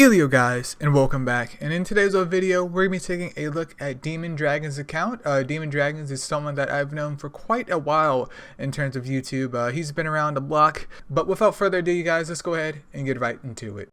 Hello guys, and welcome back. And in today's video, we're going to be taking a look at Demonsdragon's account. Demonsdragon is someone that I've known for quite a while in terms of YouTube. He's been around the block. But without further ado, you guys, let's go ahead and get right into it.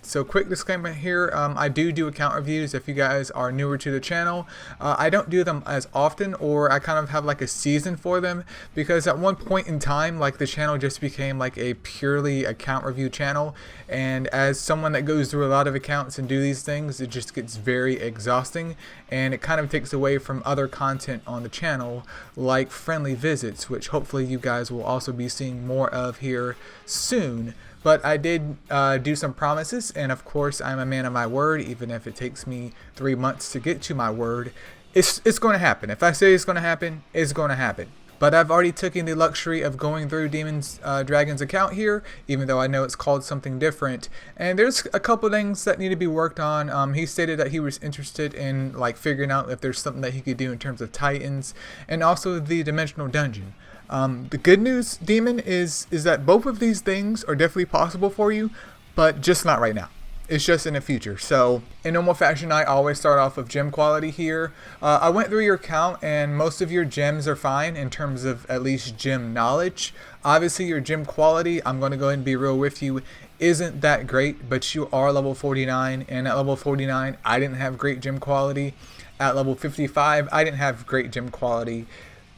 So quick disclaimer here, I do account reviews if you guys are newer to the channel. I don't do them as often, or I kind of have like a season for them, because at one point in time, like, the channel just became like a purely account review channel, and as someone that goes through a lot of accounts and do these things, it just gets very exhausting, and it kind of takes away from other content on the channel like friendly visits, which hopefully you guys will also be seeing more of here soon. But I did do some promises, and of course I'm a man of my word. Even if it takes me 3 months to get to my word, it's going to happen. If I say it's going to happen, it's going to happen. But I've already taken the luxury of going through Demonsdragon's account here, even though I know it's called something different. And there's a couple things that need to be worked on. He stated that he was interested in like figuring out if there's something that he could do in terms of Titans, and also the dimensional dungeon. The good news, Demon, is that both of these things are definitely possible for you, but just not right now. It's just in the future. So in normal fashion, I always start off with gem quality here. I went through your account, and most of your gems are fine in terms of at least gem knowledge. Obviously your gem quality, I'm going to go ahead and be real with you, isn't that great, but you are level 49, and at level 49 I didn't have great gem quality. At level 55 I didn't have great gem quality.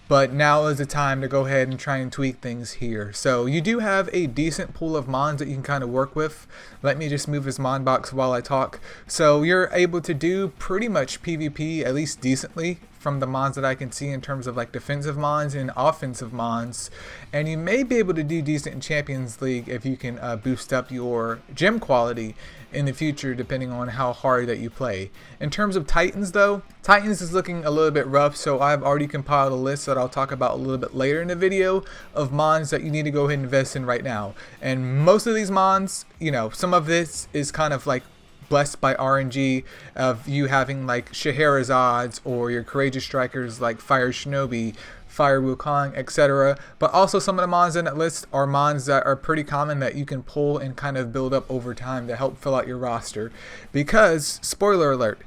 But now is the time to go ahead and try and tweak things here. So you do have a decent pool of mons that you can kind of work with. Let me just move this mon box while I talk. So you're able to do pretty much PvP, at least decently, from the mons that I can see in terms of like defensive mons and offensive mons. And you may be able to do decent in Champions League if you can boost up your gem quality in the future, depending on how hard that you play. In terms of Titans though, Titans is looking a little bit rough, so I've already compiled a list that I'll talk about a little bit later in the video of mons that you need to go ahead and invest in right now. And most of these mons, you know, some of this is kind of like blessed by RNG of you having like Scheherazades or your courageous strikers like Fire Shinobi, Fire Wukong, etc. But also some of the mons in that list are mons that are pretty common that you can pull and kind of build up over time to help fill out your roster. Because, spoiler alert,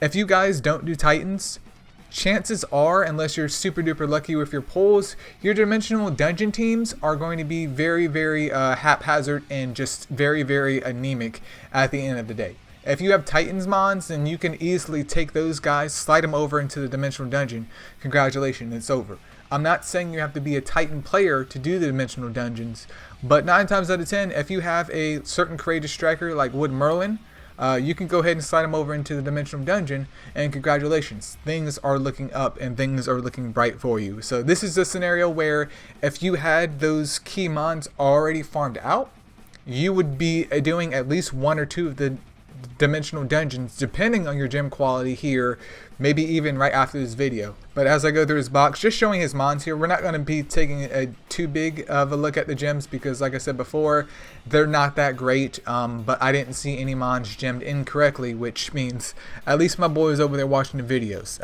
if you guys don't do Titans, chances are, unless you're super duper lucky with your pulls, your dimensional dungeon teams are going to be very haphazard and just very anemic at the end of the day. If you have Titans mons, then you can easily take those guys, slide them over into the dimensional dungeon. Congratulations, it's over. I'm not saying you have to be a Titan player to do the dimensional dungeons, but 9 times out of 10, if you have a certain courageous striker like Wood Merlin, you can go ahead and slide them over into the dimensional dungeon, and congratulations, things are looking up and things are looking bright for you. So this is a scenario where if you had those key mons already farmed out, you would be doing at least 1 or 2 of the dimensional dungeons, depending on your gem quality here, maybe even right after this video. But as I go through his box, just showing his mons here, we're not going to be taking a too big of a look at the gems, because like I said before, they're not that great. But I didn't see any mons gemmed incorrectly, which means at least my boys over there watching the videos.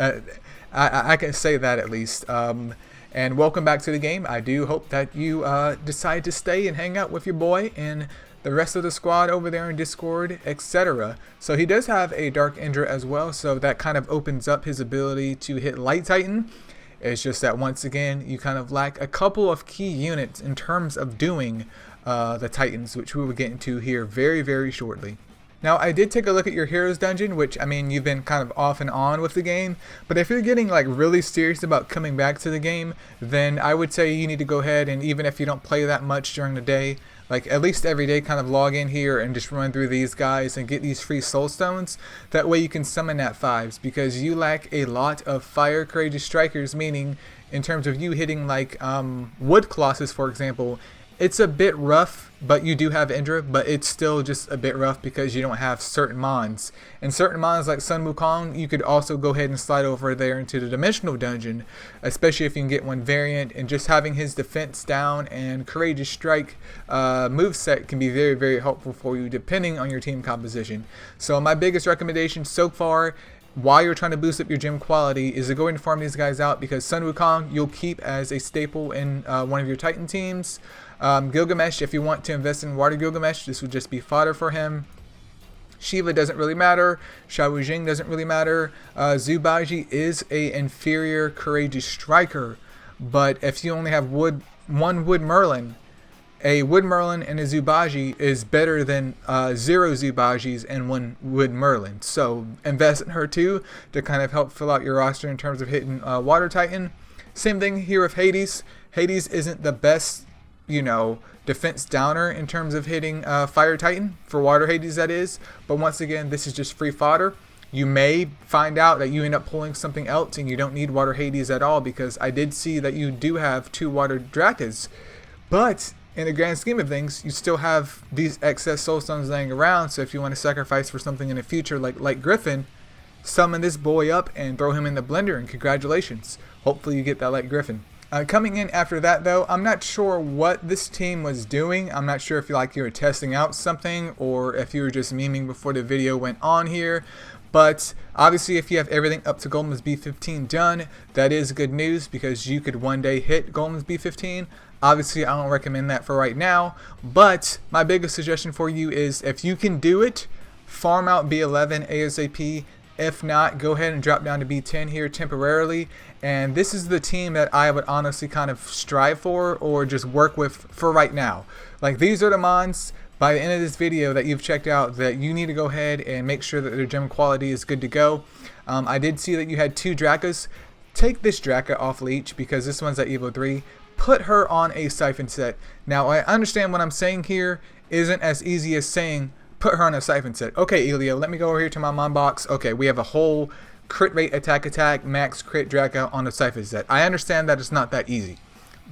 I can say that at least. And welcome back to the game. I do hope that you decide to stay and hang out with your boy and the rest of the squad over there in Discord, etc. So he does have a Dark Indra as well, so that kind of opens up his ability to hit Light Titan. It's just that once again, you kind of lack a couple of key units in terms of doing the Titans, which we will get into here very shortly. Now, I did take a look at your Heroes Dungeon, which, I mean, you've been kind of off and on with the game, but if you're getting like really serious about coming back to the game, then I would say you need to go ahead, and even if you don't play that much during the day, like at least every day, kind of log in here and just run through these guys and get these free soul stones. That way you can summon that 5s, because you lack a lot of fire courageous strikers, meaning in terms of you hitting like wood colossus, for example, it's a bit rough. But you do have Indra, but it's still just a bit rough because you don't have certain mons. And certain mons like Sun Wukong, you could also go ahead and slide over there into the dimensional dungeon, especially if you can get one variant. And just having his defense down and courageous strike moveset can be very helpful for you depending on your team composition. So my biggest recommendation so far, while you're trying to boost up your gym quality is to go and farm these guys out, because Sun Wukong you'll keep as a staple in one of your Titan teams. Gilgamesh, if you want to invest in Water Gilgamesh, this would just be fodder for him. Shiva doesn't really matter. Shao Jing doesn't really matter. Zubaji is a inferior courageous striker, but if you only have one Wood Merlin, a Wood Merlin and a Zubaji is better than 0 Zubajis and 1 Wood Merlin. So invest in her too to kind of help fill out your roster in terms of hitting Water Titan. Same thing here with Hades. Hades isn't the best, you know, defense downer in terms of hitting Fire Titan, for Water Hades that is, but once again this is just free fodder. You may find out that you end up pulling something else and you don't need Water Hades at all, because I did see that you do have 2 Water Drakas, but in the grand scheme of things you still have these excess soul stones laying around. So if you want to sacrifice for something in the future like Griffin, summon this boy up and throw him in the blender, and congratulations, hopefully you get that like Griffin. Coming in after that though, I'm not sure what this team was doing. I'm not sure if you were testing out something or if you were just memeing before the video went on here. But obviously if you have everything up to Goldman's B15 done, that is good news, because you could one day hit Goldman's B15. Obviously I don't recommend that for right now, but my biggest suggestion for you is if you can do it, farm out B11 ASAP. If not, go ahead and drop down to B10 here temporarily. And this is the team that I would honestly kind of strive for or just work with for right now. Like, these are the mons by the end of this video that you've checked out that you need to go ahead and make sure that their gem quality is good to go. I did see that you had 2 Drakas. Take this Draka off leech because this one's at Evo 3. Put her on a Siphon set. Now, I understand what I'm saying here isn't as easy as saying put her on a Siphon set. Okay, Elio, let me go over here to my mon box. Okay, we have a whole crit rate attack max crit Draka on a Siphon set. I understand that it's not that easy,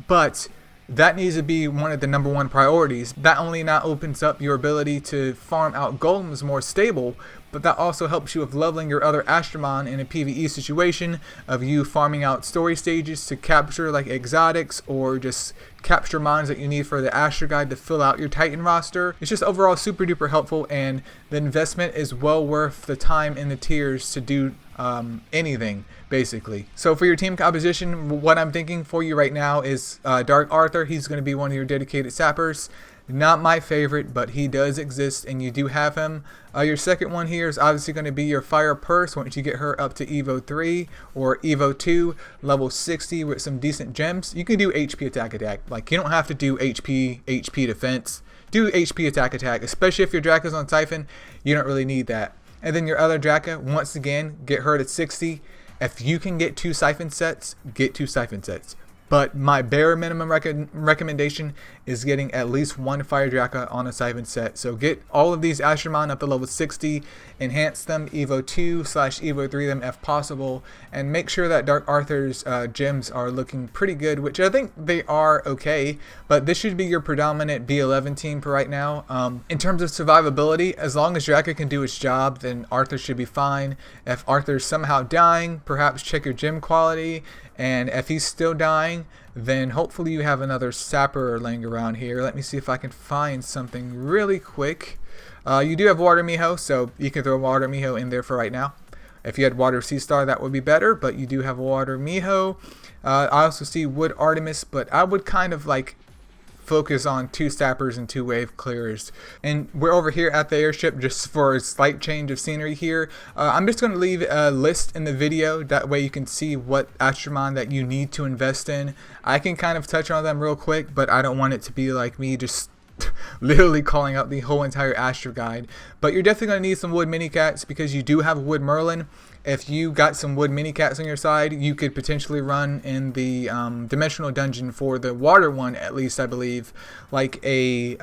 but that needs to be one of the #1 priorities. That only not opens up your ability to farm out golems more stable, but that also helps you with leveling your other Astromon in a PvE situation of you farming out story stages to capture like exotics or just capture mons that you need for the Astro Guide to fill out your Titan roster. It's just overall super duper helpful, and the investment is well worth the time in the tiers to do anything basically. So for your team composition, what I'm thinking for you right now is Dark Arthur. He's going to be one of your dedicated sappers. Not my favorite, but he does exist and you do have him. Your second one here is obviously going to be your Fire Purse once you get her up to Evo 3 or Evo 2, level 60 with some decent gems. You can do HP attack. Like, you don't have to do HP defense. Do HP attack, especially if your Draka's on Siphon. You don't really need that. And then your other Draka, once again, get her to 60. If you can get 2 Siphon sets, get 2 Siphon sets. But my bare minimum recommendation is getting at least 1 Fire Draka on a Siphon set. So get all of these Astromon up to level 60, enhance them, Evo 2/Evo 3 them if possible, and make sure that Dark Arthur's gems are looking pretty good, which I think they are okay, but this should be your predominant B11 team for right now. In terms of survivability, as long as Draka can do its job, then Arthur should be fine. If Arthur's somehow dying, perhaps check your gem quality, and if he's still dying, then hopefully you have another sapper laying around here. Let me see if I can find something really quick. You do have Water Miho, so you can throw Water Miho in there for right now. If you had Water Sea Star, that would be better, but you do have Water Miho. I also see Wood Artemis, but I would kind of like focus on 2 sappers and 2 wave clearers. And we're over here at the airship just for a slight change of scenery here. I'm just going to leave a list in the video, that way you can see what Astromon that you need to invest in. I can kind of touch on them real quick, but I don't want it to be like me just literally calling out the whole entire Astro Guide. But you're definitely going to need some Wood Minicats because you do have Wood Merlin. If you got some Wood Minicats on your side, you could potentially run in the Dimensional Dungeon for the Water one, at least I believe, like a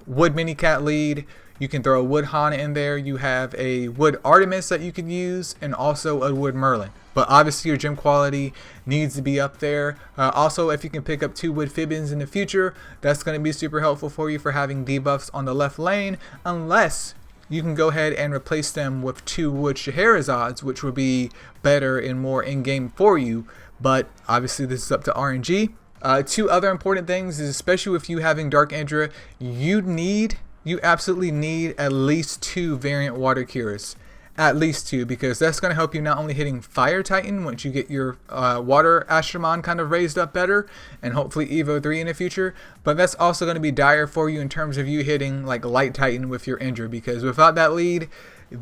Wood Minicat lead. You can throw a Wood Hana in there. You have a Wood Artemis that you can use, and also a Wood Merlin. But obviously your gem quality needs to be up there. Also, if you can pick up 2 Wood Fibbins in the future, that's going to be super helpful for you for having debuffs on the left lane, unless you can go ahead and replace them with 2 Wood Shaherazads, which would be better and more in-game for you. But obviously this is up to RNG. 2 other important things is, especially if you having Dark Indra, you absolutely need at least 2 variant water cures. at least 2, because that's going to help you not only hitting Fire Titan once you get your Water Astromon kind of raised up better, and hopefully Evo 3 in the future, but that's also going to be dire for you in terms of you hitting like Light Titan with your Indra, because without that lead,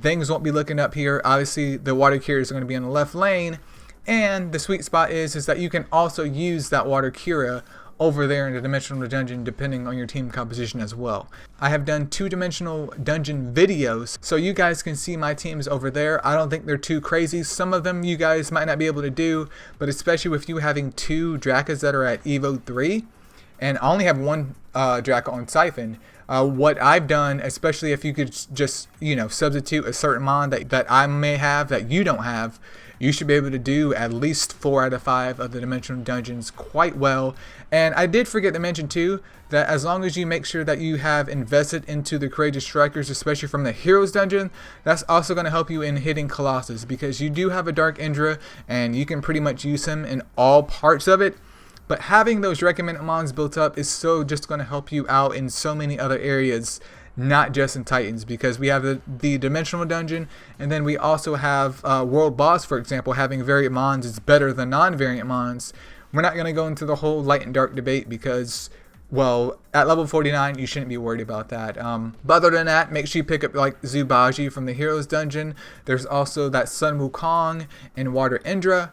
things won't be looking up here. Obviously, the Water Curios are going to be in the left lane, and the sweet spot is that you can also use that Water Curia over there in the Dimensional Dungeon depending on your team composition as well. I have done 2 Dimensional Dungeon videos, so you guys can see my teams over there. I don't think they're too crazy. Some of them you guys might not be able to do, but especially with you having 2 Drakas that are at Evo 3, and I only have 1 Draka on Siphon. What I've done, especially if you could just, you know, substitute a certain mon that I may have that you don't have, you should be able to do at least 4 out of 5 of the Dimensional Dungeons quite well. And I did forget to mention too, that as long as you make sure that you have invested into the Courageous Strikers, especially from the Heroes Dungeon, that's also going to help you in hitting Colossus, because you do have a Dark Indra, and you can pretty much use him in all parts of it. But having those recommended mons built up is so just going to help you out in so many other areas, not just in Titans, because we have the Dimensional Dungeon, and then we also have World Boss, for example. Having variant mons is better than non-variant mons. We're not going to go into the whole light and dark debate because, well, at level 49, you shouldn't be worried about that. But other than that, make sure you pick up like Zubaji from the Heroes Dungeon. There's also that Sun Wukong and Water Indra.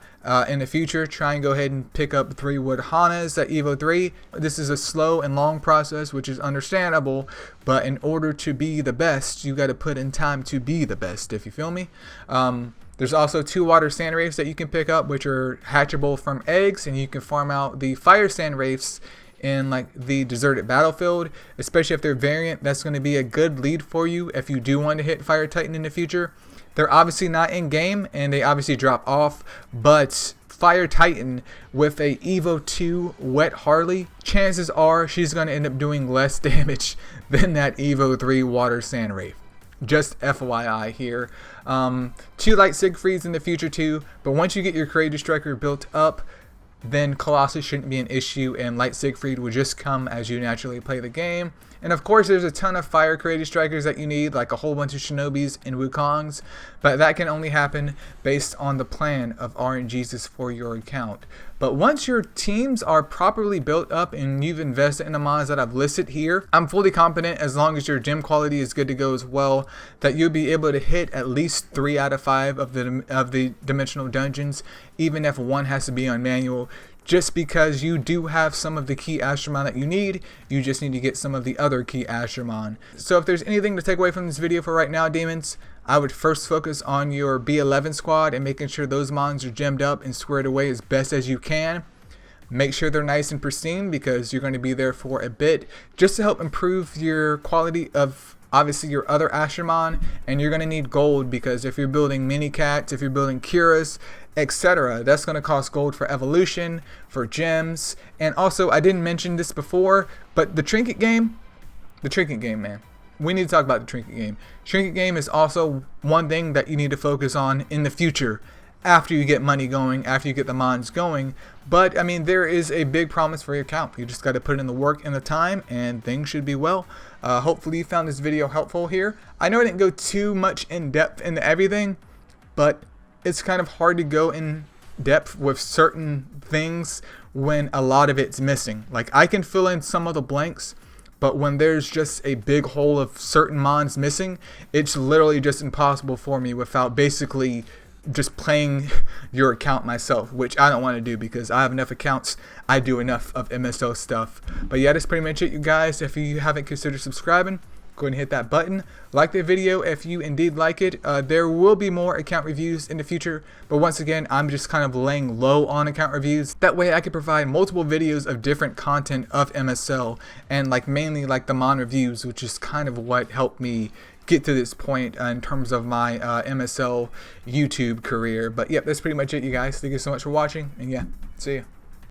In the future, try and go ahead and pick up 3 Wood Hanas at Evo 3. This is a slow and long process, which is understandable, but in order to be the best, you got to put in time to be the best, if you feel me. There's also 2 Water Sand Wraiths that you can pick up, which are hatchable from eggs, and you can farm out the Fire Sand Wraiths in like the deserted battlefield, especially if they're variant. That's going to be a good lead for you if you do want to hit Fire Titan in the future. They're obviously not in game, and they obviously drop off, but Fire Titan with a Evo 2 Wet Harley, chances are she's going to end up doing less damage than that Evo 3 Water Sand Wraith. Just FYI here. 2 Light Siegfrieds in the future too, but once you get your Courageous Striker built up, then Colossus shouldn't be an issue, and Light Siegfried will just come as you naturally play the game. And of course, there's a ton of Fire Courageous Strikers that you need, like a whole bunch of Shinobis and Wukongs, but that can only happen based on the plan of RNGs for your account. But once your teams are properly built up and you've invested in the mods that I've listed here, I'm fully confident, as long as your gem quality is good to go as well, that you'll be able to hit at least 3 out of 5 of the Dimensional Dungeons, even if 1 has to be on manual. Just because you do have some of the key Astromon that you need, you just need to get some of the other key Astromon. So if there's anything to take away from this video for right now, Demons, I would first focus on your B11 squad and making sure those mons are gemmed up and squared away as best as you can. Make sure they're nice and pristine, because you're going to be there for a bit, just to help improve your quality of obviously your other Astromon. And you're going to need gold, because if you're building mini cats, if you're building Curas, etc., that's going to cost gold for evolution, for gems. And also, I didn't mention this before, but the trinket game, man, we need to talk about the trinket game. Trinket game is also one thing that you need to focus on in the future, after you get money going, after you get the mons going. But I mean, there is a big promise for your account. You just got to put in the work and the time, and things should be well. Hopefully you found this video helpful here. I know I didn't go too much in depth into everything, but it's kind of hard to go in depth with certain things when a lot of it's missing. Like, I can fill in some of the blanks, but when there's just a big hole of certain mons missing, it's literally just impossible for me without basically just playing your account myself, which I don't want to do, because I have enough accounts. I do enough of MSO stuff. But yeah, that's pretty much it, you guys. If you haven't considered subscribing, go ahead and hit that button. Like the video if you indeed like it. There will be more account reviews in the future, but once again, I'm just kind of laying low on account reviews. That way I can provide multiple videos of different content of MSL, and like mainly like the mon reviews, which is kind of what helped me get to this point in terms of my MSL YouTube career. But yep, that's pretty much it, you guys. Thank you so much for watching, and yeah, see ya.